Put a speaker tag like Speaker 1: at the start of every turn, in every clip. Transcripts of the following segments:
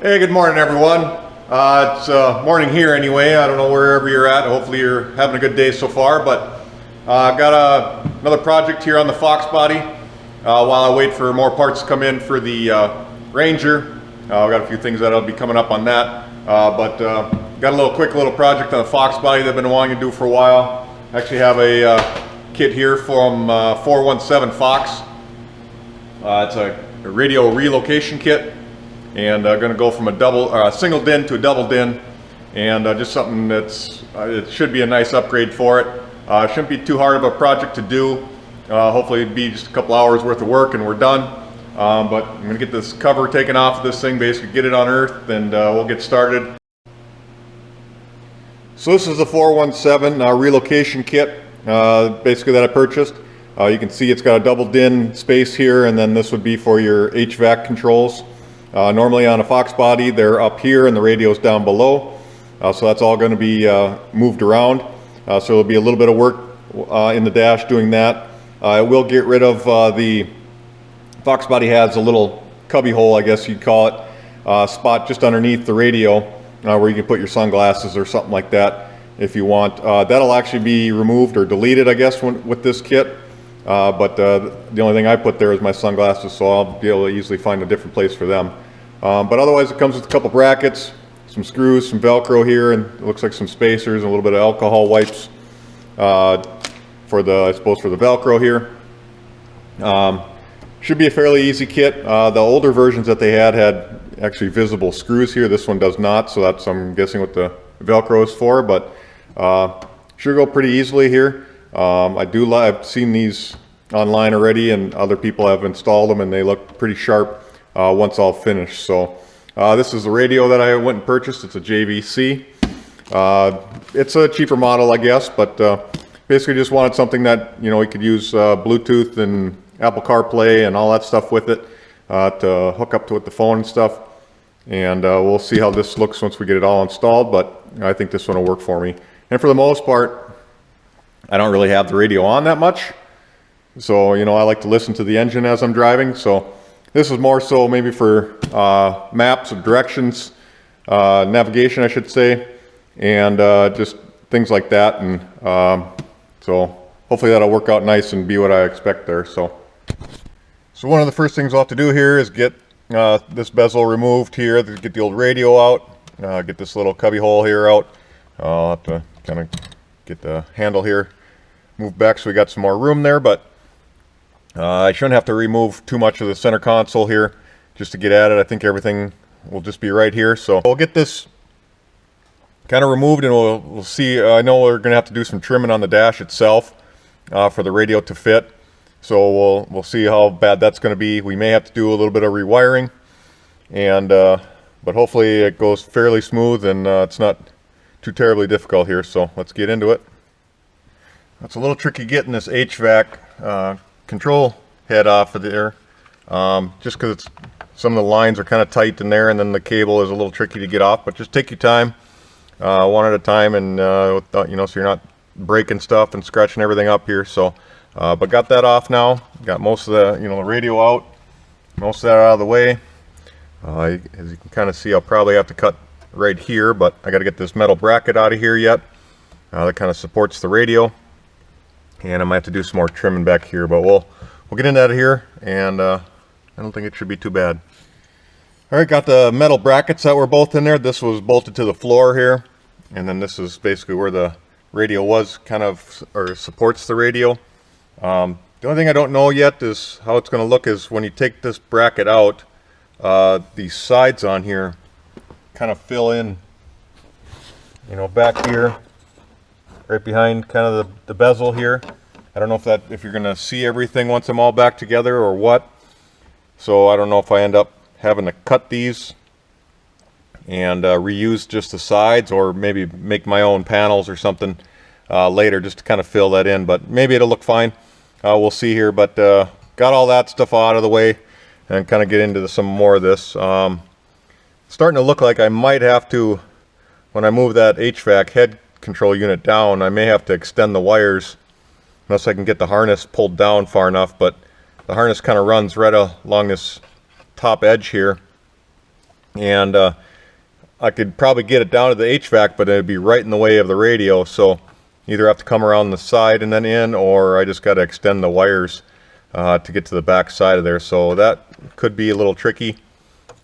Speaker 1: Hey, good morning, everyone. It's morning here anyway. I don't know wherever you're at. Hopefully you're having a good day so far, but I've got another project here on the Fox body while I wait for more parts to come in for the Ranger. I've got a few things that'll be coming up on that, but got a quick little project on the Fox body that I've been wanting to do for a while. I actually have a kit here from 417 Fox. It's a radio relocation kit, and going to go from a single din to a double din, and just something that's it should be a nice upgrade for it. Shouldn't be too hard of a project to do. Hopefully it'd be just a couple hours worth of work and we're done. But I'm going to get this cover taken off of this thing, basically get it unearthed, and we'll get started. So this is the 417 relocation kit, basically, that I purchased. You can see it's got a double din space here, and then this would be for your HVAC controls. Normally on a Fox body, they're up here and the radio's down below. So that's all going to be moved around. So it'll be a little bit of work in the dash doing that. It will get rid of the Fox body has a little cubby hole, I guess you'd call it, spot just underneath the radio where you can put your sunglasses or something like that if you want. That'll actually be removed or deleted, I guess, with this kit. But the only thing I put there is my sunglasses, so I'll be able to easily find a different place for them. But otherwise it comes with a couple brackets, some screws, some Velcro here, and it looks like some spacers and a little bit of alcohol wipes for the, I suppose, for the Velcro here. Should be a fairly easy kit. The older versions that they had actually visible screws here. This one does not, so that's, I'm guessing, what the Velcro is for, but should go pretty easily here. I've seen these online already, and other people have installed them, and they look pretty sharp once all finished. So this is the radio that I went and purchased. It's a JVC. It's a cheaper model, I guess, but basically just wanted something that, you know, we could use Bluetooth and Apple CarPlay and all that stuff with it to hook up to it, the phone and stuff. And we'll see how this looks once we get it all installed, but I think this one will work for me. And for the most part, I don't really have the radio on that much, so, you know, I like to listen to the engine as I'm driving. So this is more so maybe for maps of directions, navigation, I should say, and just things like that. And so hopefully that'll work out nice and be what I expect there. So one of the first things I'll have to do here is get this bezel removed here, get the old radio out, get this little cubby hole here out. I'll have to kind of get the handle here moved back so we got some more room there, but I shouldn't have to remove too much of the center console here just to get at it. I think everything will just be right here. So we'll get this kind of removed, and we'll see. I know we're going to have to do some trimming on the dash itself for the radio to fit. So we'll see how bad that's going to be. We may have to do a little bit of rewiring, and but hopefully it goes fairly smooth, and it's not too terribly difficult here. So let's get into it. It's a little tricky getting this HVAC control head off of there, just because some of the lines are kind of tight in there, and then the cable is a little tricky to get off. But just take your time, one at a time, and without, you know, so you're not breaking stuff and scratching everything up here. So, but got that off now. Got most of the, you know, the radio out, most of that out of the way. As you can kind of see, I'll probably have to cut right here, but I got to get this metal bracket out of here yet. That kind of supports the radio. And I might have to do some more trimming back here, but we'll get into that here, and I don't think it should be too bad. All right, got the metal brackets that were both in there. This was bolted to the floor here, and then this is basically where the radio was, kind of, or supports the radio. The only thing I don't know yet is how it's going to look is when you take this bracket out, these sides on here kind of fill in, you know, back here, right behind kind of the bezel here. I don't know if you're going to see everything once I'm all back together or what. So I don't know if I end up having to cut these and reuse just the sides, or maybe make my own panels or something later just to kind of fill that in. But maybe it'll look fine. We'll see here. But got all that stuff out of the way and kind of get into some more of this. Starting to look like I might have to, when I move that HVAC head control unit down, I may have to extend the wires unless I can get the harness pulled down far enough. But the harness kind of runs right along this top edge here, and I could probably get it down to the HVAC, but it'd be right in the way of the radio, so either have to come around the side and then in, or I just got to extend the wires to get to the back side of there. So that could be a little tricky.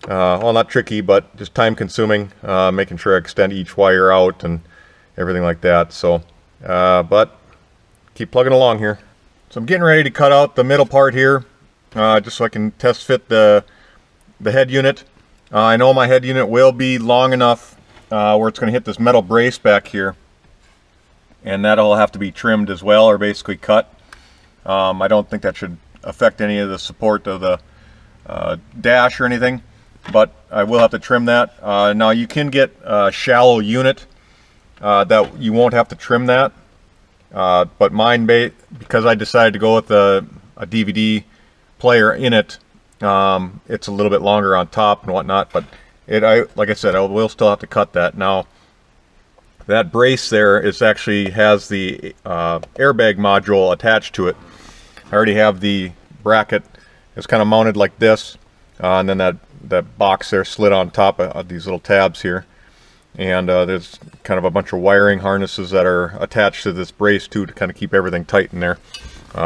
Speaker 1: Well, not tricky, but just time consuming, making sure I extend each wire out and everything like that. So but keep plugging along here. So I'm getting ready to cut out the middle part here, just so I can test fit the head unit. I know my head unit will be long enough where it's going to hit this metal brace back here, and that'll have to be trimmed as well, or basically cut. I don't think that should affect any of the support of the dash or anything, but I will have to trim that. Now you can get a shallow unit that you won't have to trim that, but mine, because I decided to go with a DVD player in it, it's a little bit longer on top and whatnot, but like I said, I will still have to cut that. Now that brace there actually has the airbag module attached to it. I already have the bracket. It's kind of mounted like this, and then that box there slid on top of these little tabs here, and there's kind of a bunch of wiring harnesses that are attached to this brace too, to kind of keep everything tight in there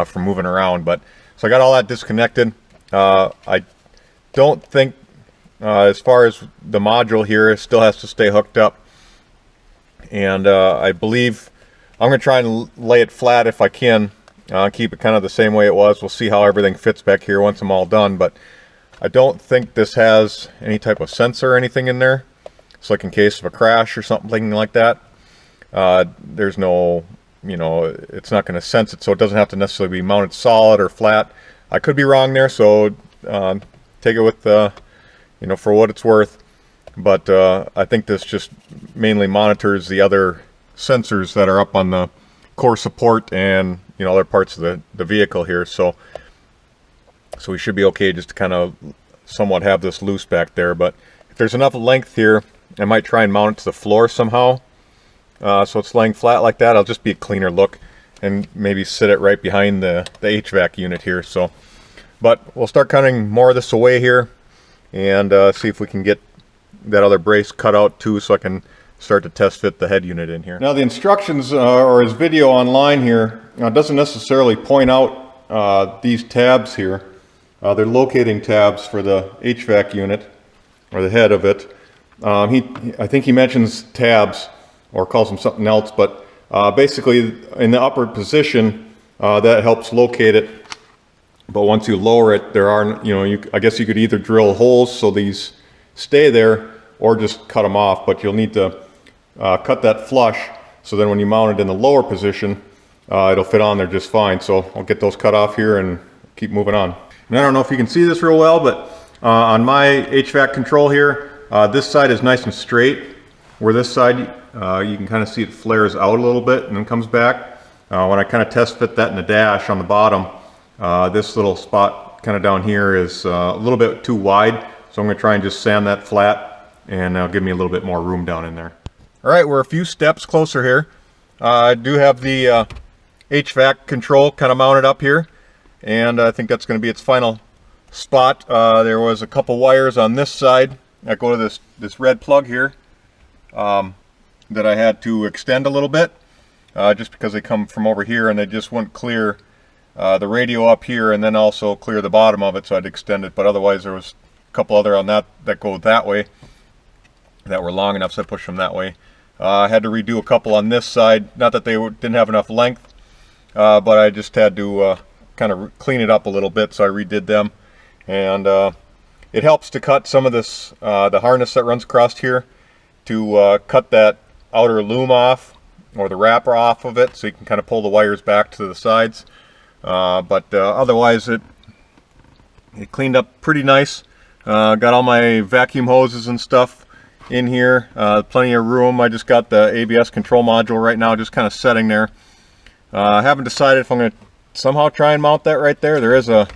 Speaker 1: from moving around. But so I got all that disconnected. I don't think, as far as the module here, it still has to stay hooked up, and I believe I'm going to try and lay it flat if I can, keep it kind of the same way it was. We'll see how everything fits back here once I'm all done, but I don't think this has any type of sensor or anything in there, so like in case of a crash or something like that, there's no, it's not going to sense it, so it doesn't have to necessarily be mounted solid or flat. I could be wrong there, so take it with, for what it's worth. But I think this just mainly monitors the other sensors that are up on the core support and other parts of the vehicle here. So we should be okay just to kind of somewhat have this loose back there. But if there's enough length here, I might try and mount it to the floor somehow, so it's laying flat like that. It'll just be a cleaner look, and maybe sit it right behind the HVAC unit here. So, but we'll start cutting more of this away here, and see if we can get that other brace cut out too, so I can start to test fit the head unit in here. Now the instructions or his video online here doesn't necessarily point out these tabs here. They're locating tabs for the HVAC unit, or the head of it. I think he mentions tabs or calls them something else, but basically in the upper position, that helps locate it. But once you lower it, there are, I guess you could either drill holes so these stay there, or just cut them off. But you'll need to cut that flush, so then when you mount it in the lower position, it'll fit on there just fine. So I'll get those cut off here and keep moving on. And I don't know if you can see this real well, but on my HVAC control here, this side is nice and straight, where this side, you can kind of see it flares out a little bit and then comes back. When I kind of test fit that in the dash on the bottom, this little spot kind of down here is a little bit too wide, so I'm going to try and just sand that flat, and that'll give me a little bit more room down in there. Alright, we're a few steps closer here. I do have the HVAC control kind of mounted up here, and I think that's going to be its final spot. There was a couple wires on this side that go to this red plug here, that I had to extend a little bit, just because they come from over here and they just wouldn't clear the radio up here, and then also clear the bottom of it, so I'd extend it. But otherwise there was a couple other on that go that way that were long enough, so I pushed them that way. I had to redo a couple on this side, not that they didn't have enough length, but I just had to kind of clean it up a little bit, so I redid them. And it helps to cut some of this, the harness that runs across here, to cut that outer loom off, or the wrapper off of it, so you can kind of pull the wires back to the sides. But otherwise it cleaned up pretty nice. Got all my vacuum hoses and stuff in here, plenty of room. I just got the ABS control module right now, just kind of setting there. I haven't decided if I'm going to somehow try and mount that right there. There is a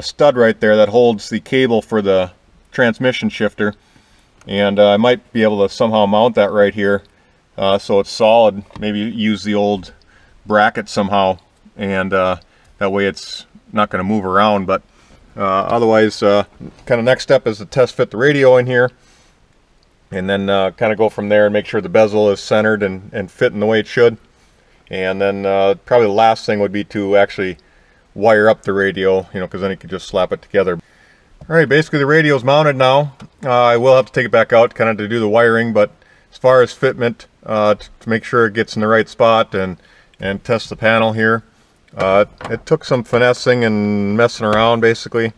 Speaker 1: stud right there that holds the cable for the transmission shifter, and I might be able to somehow mount that right here, so it's solid. Maybe use the old bracket somehow, and that way it's not going to move around. But otherwise, kind of next step is to test fit the radio in here. and then kind of go from there and make sure the bezel is centered and fitting the way it should. And then probably the last thing would be to actually wire up the radio, you know, because then you can just slap it together. Alright, basically the radio is mounted now. I will have to take it back out kind of to do the wiring, but as far as fitment, to make sure it gets in the right spot and test the panel here, it took some finessing and messing around basically.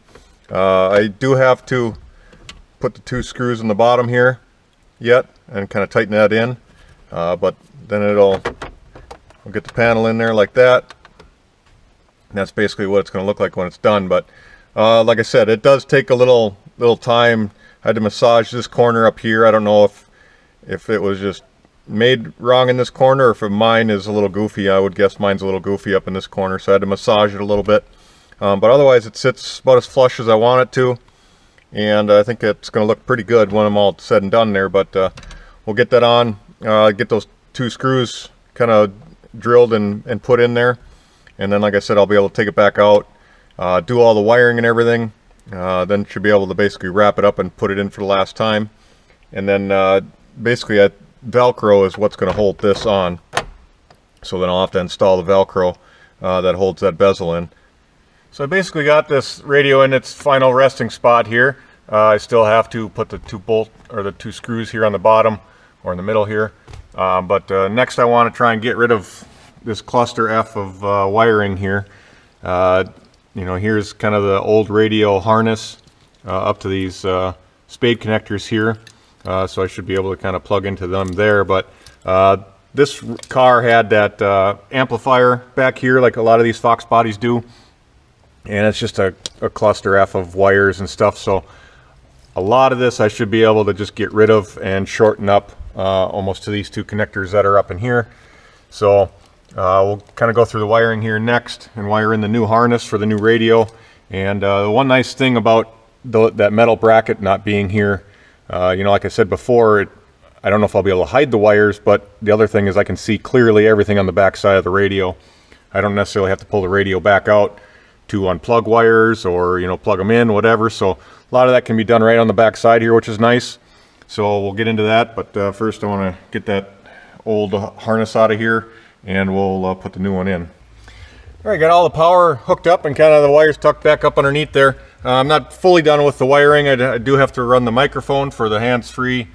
Speaker 1: I do have to put the 2 screws in the bottom here yet and kind of tighten that in, but then I'll get the panel in there like that. And that's basically what it's going to look like when it's done. But like I said, it does take a little time. I had to massage this corner up here. I don't know if it was just made wrong in this corner, or if mine is a little goofy. I would guess mine's a little goofy up in this corner, so I had to massage it a little bit. But otherwise it sits about as flush as I want it to, and I think it's going to look pretty good when I'm all said and done there. But we'll get that on, get those 2 screws kind of drilled and put in there, and then like I said, I'll be able to take it back out, do all the wiring and everything, then should be able to basically wrap it up and put it in for the last time. And then basically that Velcro is what's going to hold this on, so then I'll have to install the Velcro that holds that bezel in. So I basically got this radio in its final resting spot here. I still have to put the 2 screws here on the bottom or in the middle here. But next I want to try and get rid of this cluster F of wiring here. You know, here's kind of the old radio harness up to these spade connectors here. So I should be able to kind of plug into them there. But this car had that amplifier back here like a lot of these Fox bodies do. And it's just a cluster F of wires and stuff. So a lot of this I should be able to just get rid of and shorten up almost to these 2 connectors that are up in here. So we'll kind of go through the wiring here next and wire in the new harness for the new radio. And the one nice thing about that metal bracket not being here, you know, like I said before, I don't know if I'll be able to hide the wires, but the other thing is I can see clearly everything on the back side of the radio. I don't necessarily have to pull the radio back out to unplug wires or, you know, plug them in, whatever. So a lot of that can be done right on the back side here, which is nice. So we'll get into that, but first I want to get that old harness out of here, and we'll put the new one in. All right, got all the power hooked up and kind of the wires tucked back up underneath there. I'm not fully done with the wiring. I do have to run the microphone for the hands-free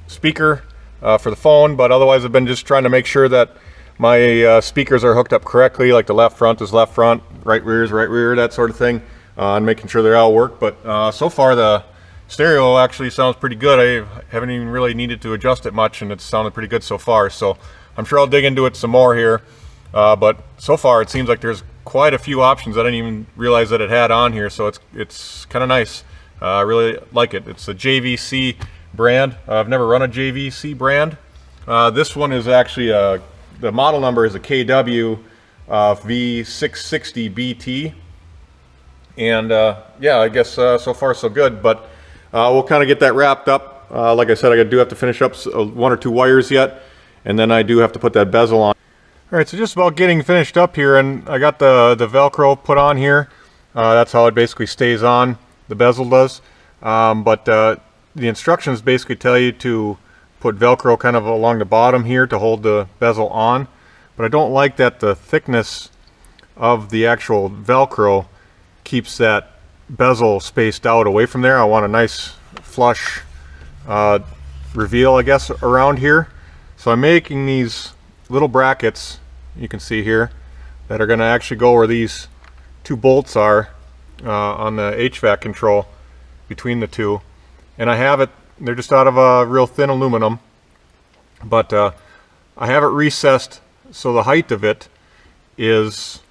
Speaker 1: speaker for the phone, but otherwise I've been just trying to make sure that my speakers are hooked up correctly, like the left front is left front, right rear is right rear, that sort of thing, and making sure they all work. But so far the stereo actually sounds pretty good. I haven't even really needed to adjust it much, and it's sounded pretty good so far. So I'm sure I'll dig into it some more here. But so far it seems like there's quite a few options I didn't even realize that it had on here, so it's kind of nice. I really like it. It's a JVC brand. I've never run a JVC brand. This one is actually the model number is a KW V660BT, and yeah, I guess so far so good. But we'll kind of get that wrapped up. Like I said, I do have to finish up 1 or 2 wires yet, and then I do have to put that bezel on. Alright, so just about getting finished up here, and I got the Velcro put on here. That's how it basically stays on, the bezel does. But the instructions basically tell you to put Velcro kind of along the bottom here to hold the bezel on. But I don't like that the thickness of the actual Velcro keeps that bezel spaced out away from there. I want a nice flush reveal, I guess, around here. So I'm making these little brackets, you can see here, that are going to actually go where these 2 bolts are on the HVAC control between the 2. And I have it, they're just out of a real thin aluminum, but I have it recessed so the height of it is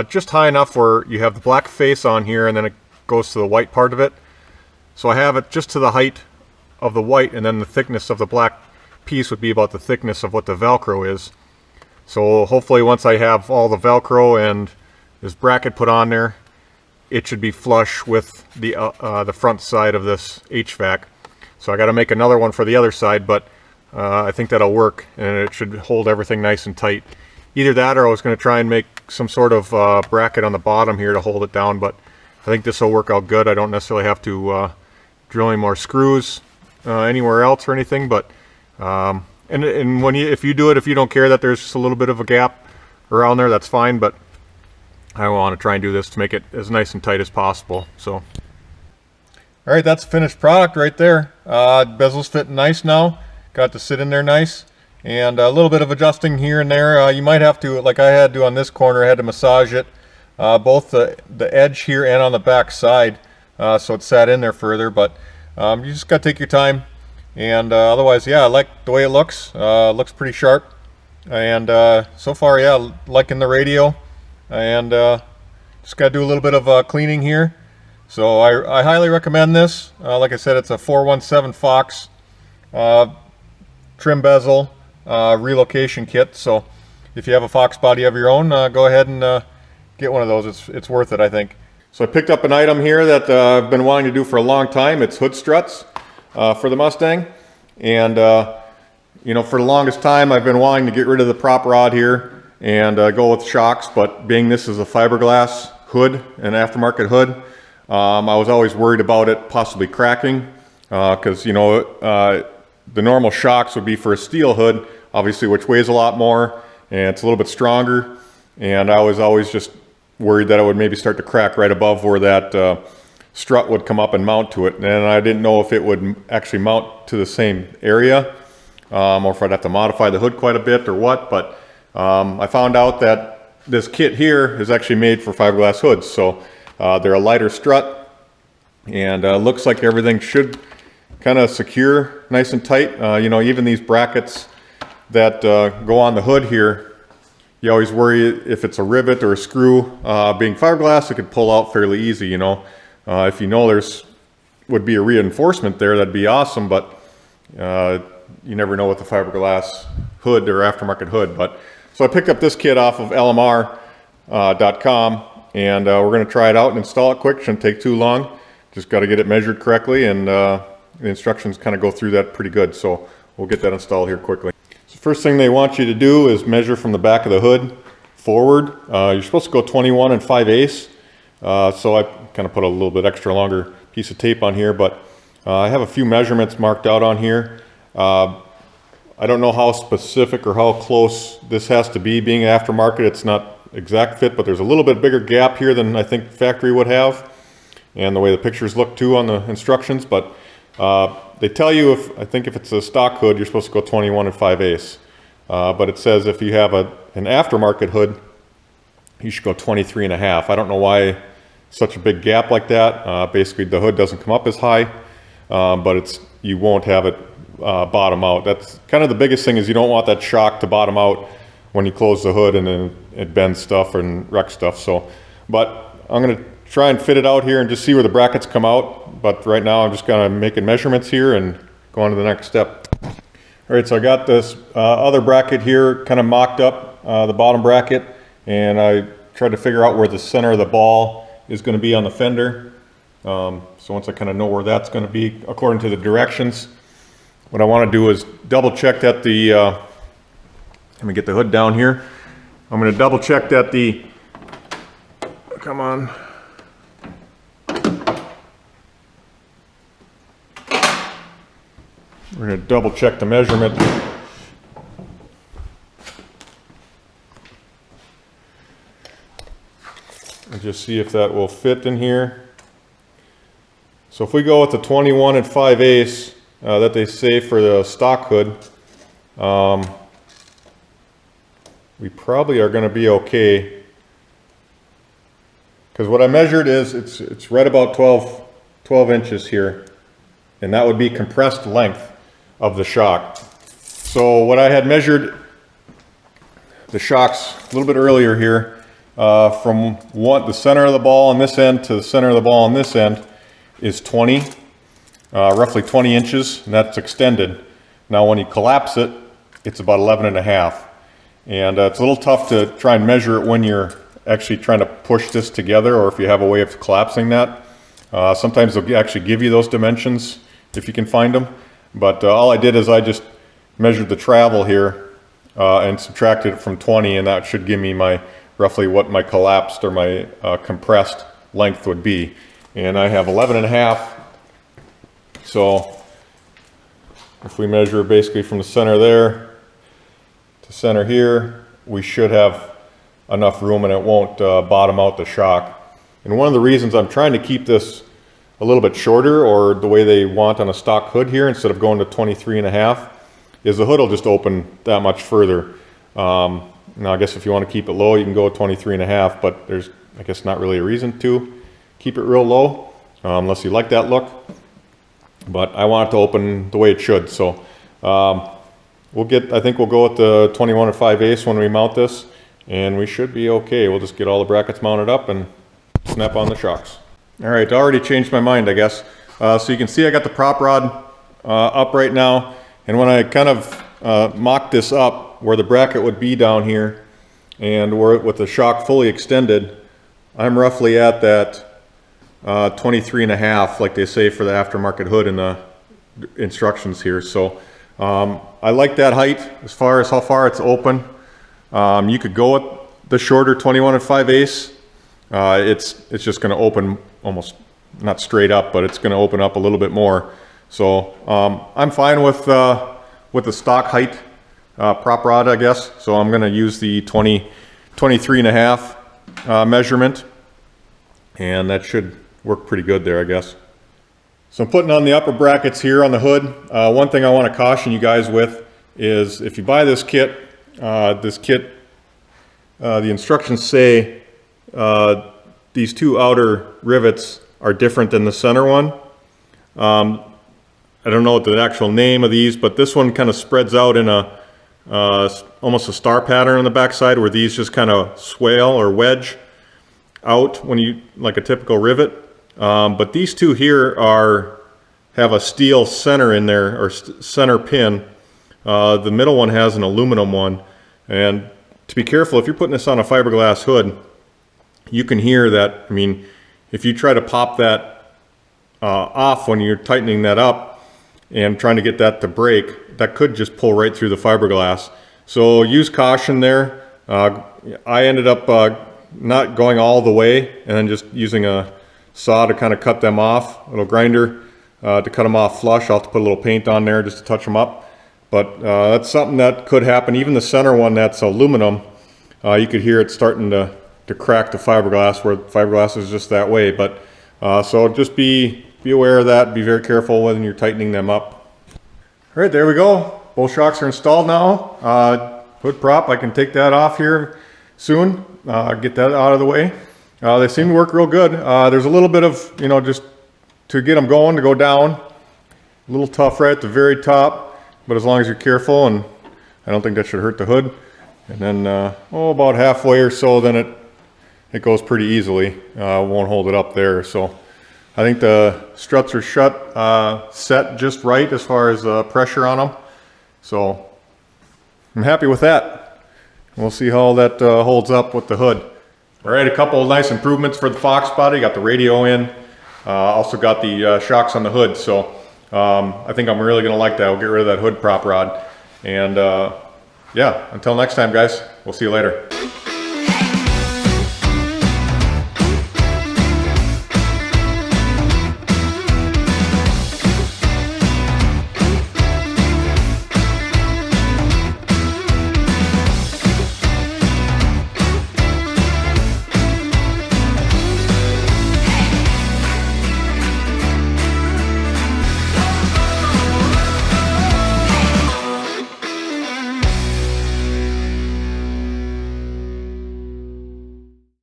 Speaker 1: just high enough where you have the black face on here and then it goes to the white part of it. So I have it just to the height of the white, and then the thickness of the black piece would be about the thickness of what the Velcro is. So hopefully once I have all the Velcro and this bracket put on there, it should be flush with the front side of this HVAC. So I got to make another one for the other side, but I think that'll work, and it should hold everything nice and tight. Either that, or I was going to try and make some sort of bracket on the bottom here to hold it down, but I think this will work out good. I don't necessarily have to drill any more screws, anywhere else or anything, but and when if you do it, if you don't care that there's just a little bit of a gap around there, that's fine, but I want to try and do this to make it as nice and tight as possible. So all right, that's the finished product right there. Bezel's fitting nice now, got to sit in there nice, and a little bit of adjusting here and there. You might have to, like I had to on this corner, I had to massage it, both the edge here and on the back side, so it sat in there further, but you just got to take your time. And otherwise, yeah, I like the way it looks. Looks pretty sharp, and so far, yeah, liking the radio, and just got to do a little bit of cleaning here. So I highly recommend this. Like I said, it's a 417 Fox trim bezel relocation kit. So if you have a Fox body of your own, go ahead and get one of those. It's worth it, I think. So I picked up an item here that I've been wanting to do for a long time. It's hood struts for the Mustang, and you know, for the longest time I've been wanting to get rid of the prop rod here and go with shocks, but being this is a fiberglass hood, an aftermarket hood, I was always worried about it possibly cracking, because you know, the normal shocks would be for a steel hood, obviously, which weighs a lot more and it's a little bit stronger, and I was always just worried that it would maybe start to crack right above where that strut would come up and mount to it, and I didn't know if it would actually mount to the same area, or if I'd have to modify the hood quite a bit or what, but I found out that this kit here is actually made for fiberglass hoods, so they're a lighter strut, and looks like everything should kind of secure nice and tight. You know, even these brackets that go on the hood here, you always worry if it's a rivet or a screw. Being fiberglass, it could pull out fairly easy, you know. If you know there's would be a reinforcement there, that'd be awesome, but you never know with the fiberglass hood or aftermarket hood. But so I picked up this kit off of LMR.com, and we're going to try it out and install it quick. Shouldn't take too long. Just got to get it measured correctly, and the instructions kind of go through that pretty good. So we'll get that installed here quickly. So first thing they want you to do is measure from the back of the hood forward. You're supposed to go 21 5/8. So I kind of put a little bit extra longer piece of tape on here, but I have a few measurements marked out on here. I don't know how specific or how close this has to be. Being aftermarket, it's not exact fit, but there's a little bit bigger gap here than I think factory would have, and the way the pictures look too on the instructions. But they tell you, I think if it's a stock hood, you're supposed to go 21 5/8. But it says if you have an aftermarket hood, you should go 23 1/2. I don't know why such a big gap like that. Basically, the hood doesn't come up as high, but you won't have it bottom out. That's kind of the biggest thing, is you don't want that shock to bottom out when you close the hood and then it bends stuff and wrecks stuff. So, but I'm going to try and fit it out here and just see where the brackets come out. But right now I'm just kind of making measurements here and go on to the next step. All right, so I got this other bracket here kind of mocked up, the bottom bracket, and I tried to figure out where the center of the ball is going to be on the fender. So once I kind of know where that's going to be according to the directions, what I want to do is double check that the, let me get the hood down here. I'm going to double check that the, come on. We're going to double check the measurement. And just see if that will fit in here. So if we go with the 21 5/8 that they say for the stock hood, we probably are going to be okay. Because what I measured is it's right about 12 inches here, and that would be compressed length of the shock. So what I had measured the shocks a little bit earlier here, from the center of the ball on this end to the center of the ball on this end is 20, roughly 20 inches, and that's extended. Now when you collapse it, it's about 11 1/2. And it's a little tough to try and measure it when you're actually trying to push this together, or if you have a way of collapsing that. Sometimes they'll actually give you those dimensions if you can find them. But all I did is I just measured the travel here and subtracted it from 20, and that should give me roughly what my collapsed or my compressed length would be. And I have 11 1/2. So if we measure basically from the center there to center here, we should have enough room and it won't bottom out the shock. And one of the reasons I'm trying to keep this a little bit shorter, or the way they want on a stock hood here, instead of going to 23.5, is the hood will just open that much further. Now I guess if you want to keep it low, you can go 23.5, but there's, I guess, not really a reason to keep it real low, unless you like that look. But I want it to open the way it should, so I think we'll go with the 21 5/8 when we mount this, and we should be okay. We'll just get all the brackets mounted up and snap on the shocks. All right, already changed my mind, I guess. So you can see I got the prop rod up right now, and when I kind of mocked this up where the bracket would be down here, and with the shock fully extended, I'm roughly at that 23.5, like they say for the aftermarket hood in the instructions here. So I like that height as far as how far it's open. You could go with the shorter 21 5/8. It's just going to open almost not straight up, but it's going to open up a little bit more. So I'm fine with the stock height prop rod, I guess. So I'm going to use the 23.5 measurement, and that should work pretty good there, I guess. So I'm putting on the upper brackets here on the hood. One thing I want to caution you guys with is if you buy this kit, the instructions say these two outer rivets are different than the center one. I don't know what the actual name of these, but this one kind of spreads out in almost a star pattern on the backside, where these just kind of swale or wedge out when you, like a typical rivet. But these two here have a steel center in there, or center pin. The middle one has an aluminum one, and to be careful if you're putting this on a fiberglass hood, you can hear that. I mean, if you try to pop that off when you're tightening that up and trying to get that to break, that could just pull right through the fiberglass. So use caution there. I ended up not going all the way and then just using a saw to kind of cut them off, a little grinder to cut them off flush. I'll have to put a little paint on there just to touch them up. But that's something that could happen. Even the center one that's aluminum, you could hear it starting to crack the fiberglass, where fiberglass is just that way. But so just be aware of that. Be very careful when you're tightening them up. All right, there we go. Both shocks are installed now. Hood prop, I can take that off here soon. Get that out of the way. They seem to work real good. There's a little bit of, just to get them going, to go down. A little tough right at the very top, but as long as you're careful, and I don't think that should hurt the hood. And then, about halfway or so, then it goes pretty easily. Won't hold it up there. So I think the struts are set just right as far as pressure on them. So I'm happy with that. We'll see how that holds up with the hood. All right, a couple of nice improvements for the Fox body. Got the radio in. Also got the shocks on the hood. So I think I'm really going to like that. We'll get rid of that hood prop rod. And yeah, until next time, guys. We'll see you later.